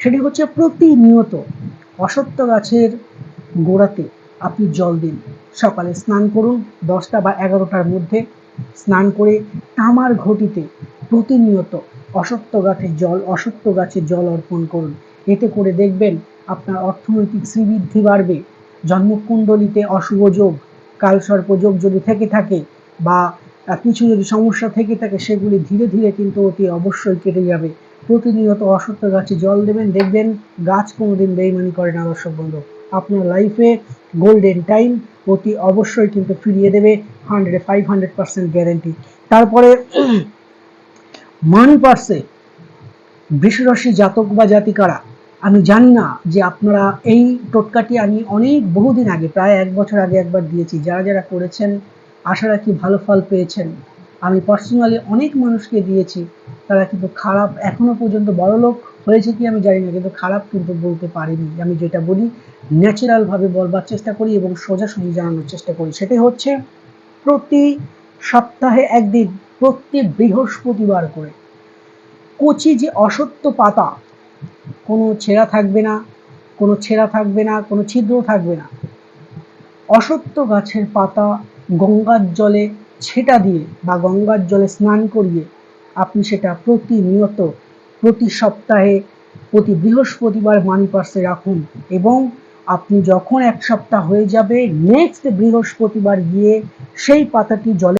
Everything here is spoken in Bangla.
সেটি হচ্ছে প্রতিনিয়ত অশ্বত্থ গাছের গোড়াতে আপনি জল দিন। সকালে স্নান করুন 10টা বা 11টার মধ্যে, স্নান করে তামার ঘটিতে প্রতিনিয়ত অশ্বত্থ গাছে জল অর্পণ করুন। এতে করে দেখবেন আপনার অর্থনৈতিক শ্রীবৃদ্ধি বাড়বে। জন্মকুণ্ডলিতে অশুভ যোগ, কালসর্পযোগ যদি থেকে থাকে বা কিছু যদি সমস্যা থেকে থাকে, সেগুলি ধীরে ধীরে কিন্তু অতি অবশ্যই কেটে যাবে। প্রতিনিয়ত অশ্বত্থ গাছে জল দেবেন, দেখবেন গাছ কোনোদিন বেইমানি করে না। দর্শক বন্ধু, আপনার লাইফে গোল্ডেন টাইম অতি অবশ্যই কিন্তু ফিরিয়ে দেবে, 500% গ্যারেন্টি। তারপরে মানি পার্সে বৃষরাশি জাতক বা জাতিকারা, আমি জানি না যে আপনারা এই টোটকাটি আমি বহুদিন আগে, প্রায় 1 বছর আগে একবার দিয়েছি। যারা যারা করেছেন আশা রাখি ভালো ফল পেয়েছেন। আমি পার্সোনালি অনেক মানুষকে দিয়েছি, তারা কিন্তু খারাপ এখনো পর্যন্ত বড়লোক হয়েছে কি আমি জানি না, কিন্তু খারাপ কিন্তু বলতে পারিনি। আমি যেটা বলি ন্যাচারাল ভাবে বলবার চেষ্টা করি এবং সোজাসুজি জানানোর চেষ্টা করি। সেটাই হচ্ছে প্রতি সপ্তাহে একদিন, প্রতি বৃহস্পতিবার করে কচি যে অশ্বত্থ পাতা, কোনো ছেঁড়া থাকবে না, কোনো ছিদ্র থাকবে না, অশ্বত্থ গাছের পাতা গঙ্গার জলে ছেটা দিয়ে বা গঙ্গার জলে স্নান করিয়ে আপনি সেটা প্রতিনিয়ত প্রতি সপ্তাহে প্রতি বৃহস্পতিবার মানি পার্সে রাখুন। এবং আপনি যখন 1 সপ্তাহ হয়ে যাবে, নেক্সট বৃহস্পতিবার গিয়ে সেই পাতাটি জলে